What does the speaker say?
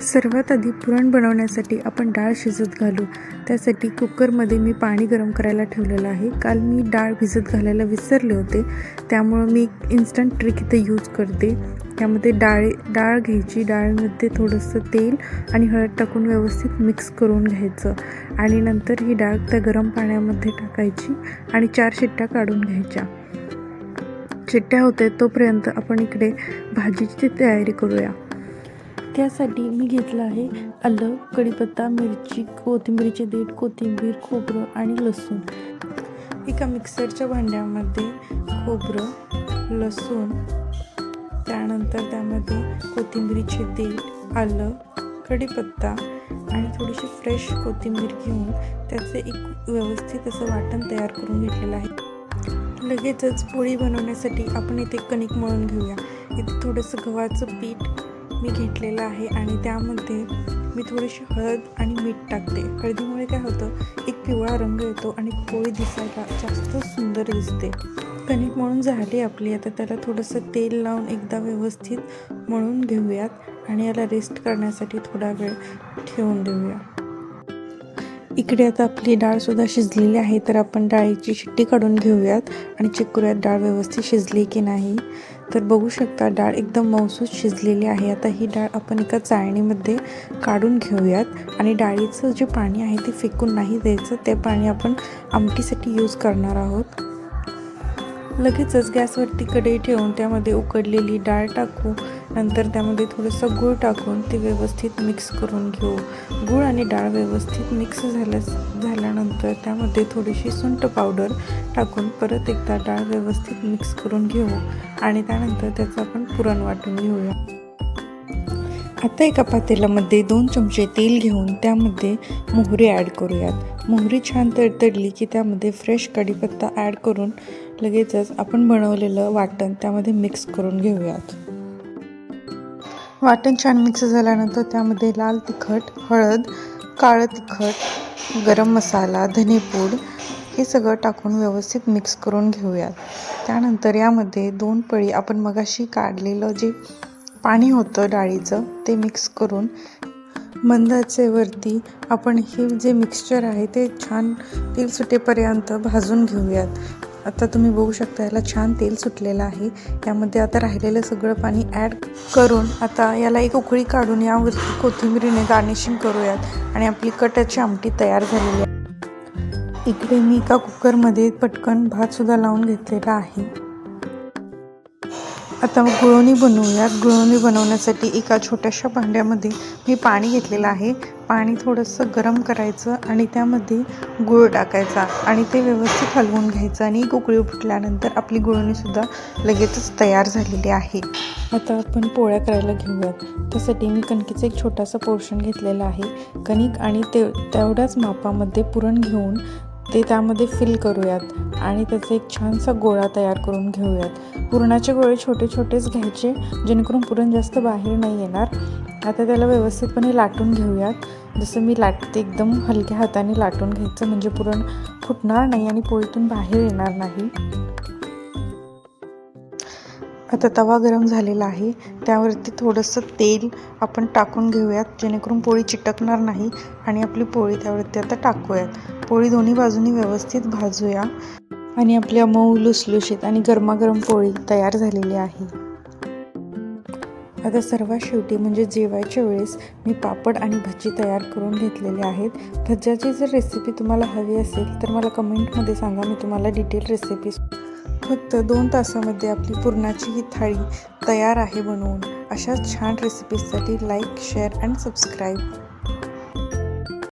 सर्वात आधी पुरण बनवण्यासाठी आपण डाळ शिजत घालू। त्यासाठी कुकरमध्ये मी पाणी गरम करायला ठेवलेलं आहे। काल मी डाळ भिजत घालायला विसरले होते, त्यामुळे मी इन्स्टंट ट्रिक इथे यूज करते। त्यामध्ये डाळ घ्यायची, डाळीमध्ये थोडंसं तेल आणि हळद टाकून व्यवस्थित मिक्स करून घ्यायचं आणि नंतर ही डाळ त्या गरम पाण्यामध्ये टाकायची आणि 4 शिट्ट्या काढून घ्यायच्या। शिट्ट्या होते तोपर्यंत आपण इकडे भाजीची तयारी करूया। त्यासाठी मी घेतलं आहे आलं, कढीपत्ता, मिरची, कोथिंबीरचे देठ, कोथिंबीर, खोबरं आणि लसूण। एका मिक्सरच्या भांड्यामध्ये खोबरं, लसूण, त्यानंतर त्यामध्ये कोथिंबीरचे देठ, आलं, कढीपत्ता आणि थोडीशी फ्रेश कोथिंबीर घेऊन त्याचे एक व्यवस्थित असं वाटण तयार करून घेतलेलं आहे। लगेचच पोळी बनवण्यासाठी आपण इथे कणिक मळून घेऊया। इथे थोडंसं गव्हाचं पीठ मी घेतलेलं आहे आणि त्यामध्ये मी थोडीशी हळद आणि मीठ टाकते। हळदीमुळे काय होतं, एक पिवळा रंग येतो आणि पोळी दिसायला जास्त सुंदर दिसते। कणिक मळून झाली आपली, आता त्याला थोडंसं तेल लावून एकदा व्यवस्थित मळून घेऊयात आणि याला रेस्ट करण्यासाठी थोडा वेळ ठेवून देऊया। इकडे आता आपली डाळसुद्धा शिजलेली आहे, तर आपण डाळीची शिट्टी काढून घेऊयात आणि चेक करूयात डाळ व्यवस्थित शिजली की नाही। तर बघू शकता डाळ एकदम मऊसूत शिजलेली आहे। आता ही डाळ आपण एका चाळणीमध्ये काढून घेऊयात आणि डाळीचं जे पाणी आहे ते फेकून नाही द्यायचं, ते पाणी आपण आमटीसाठी यूज करणार आहोत। लगेचच गॅसवरती कढई ठेवून त्यामध्ये उकडलेली डाळ टाकू, नंतर त्यामध्ये थोडंसं गूळ टाकून ते व्यवस्थित मिक्स करून घेऊ। गूळ आणि डाळ व्यवस्थित मिक्स झाल्यानंतर त्यामध्ये थोडीशी सुंठ पावडर टाकून परत एकदा डाळ व्यवस्थित मिक्स करून घेऊ आणि त्यानंतर त्याचं आपण पुरण वाटून घेऊया। आता एका पातेल्यामध्ये 2 चमचे तेल घेऊन त्यामध्ये मोहरी ॲड करूयात। मोहरी छान तडतडली की त्यामध्ये फ्रेश कढीपत्ता ॲड करून लगेचच आपण बनवलेलं वाटण त्यामध्ये मिक्स करून घेऊयात। वाटण छान मिक्स झाल्यानंतर त्यामध्ये लाल तिखट, हळद, काळं तिखट, गरम मसाला, धनेपूड हे सगळं टाकून व्यवस्थित मिक्स करून घेऊयात। त्यानंतर यामध्ये 2 पळी आपण मगाशी काढलेलं जे पाणी होतं डाळीचं ते मिक्स करून मंद आचेवरती आपण हे जे मिक्सचर आहे ते छान तेल सुटेपर्यंत भाजून घेऊयात। आता तुम्ही बघू शकता याला छान तेल सुटलेलं आहे। यामध्ये आता राहिलेलं सगळं पाणी ॲड करून आता याला एक उकळी काढून यावरती कोथिंबीरीने गार्निशिंग करूयात आणि आपली कटाची आमटी तयार झालेली आहे। इकडे मी एका कुकरमध्ये पटकन भातसुद्धा लावून घेतलेला आहे। आता गुळवणी बनवूयात। गुळवणी बनवण्यासाठी एका छोट्याशा भांड्यामध्ये मी पाणी घेतलेलं आहे। पाणी थोडंसं गरम करायचं आणि त्यामध्ये गूळ टाकायचा आणि ते व्यवस्थित हलवून घ्यायचं आणि एक उकळी फुटल्यानंतर आपली गुळवणीसुद्धा लगेचच तयार झालेली आहे। आता आपण पोळ्या करायला घेऊयात। त्यासाठी मी कणकेचं एक छोटासा पोर्शन घेतलेला आहे। कणिक आणि तेवढ्याच मापामध्ये पुरण घेऊन ते त्यामध्ये फिल करूयात आणि त्याचा एक छानसा गोळा तयार करून घेऊयात। पुरणाचे गोळे छोटे छोटेच घ्यायचे जेणेकरून पुरण जास्त बाहेर नाही येणार। आता त्याला व्यवस्थितपणे लाटून घेऊयात। जसं मी लाटते एकदम हलक्या हाताने लाटून घ्यायचं, म्हणजे पुरण फुटणार नाही आणि पोळीतून बाहेर येणार नाही। आता तवा गरम झालेला आहे, त्यावरती थोडंसं तेल आपण टाकून घेऊयात जेणेकरून पोळी चिटकणार नाही आणि आपली पोळी त्यावरती आता टाकूयात। पोळी दोन्ही बाजूनी व्यवस्थित भाजूया आणि आपल्या मऊ लुसलुशीत आणि गरमागरम पोळी तयार झालेली आहे। आता सर्वात शेवटी म्हणजे जेवायच्या वेळेस मी पापड आणि भजी तयार करून घेतलेले आहेत। भज्याची जर रेसिपी तुम्हाला हवी असेल तर मला कमेंटमध्ये सांगा, मी तुम्हाला डिटेल रेसिपी। फक्त 2 तासामध्ये आपली पुरणाची ही थाळी तयार आहे बनवून। अशाच छान रेसिपीजसाठी लाईक, शेअर आणि सबस्क्राईब।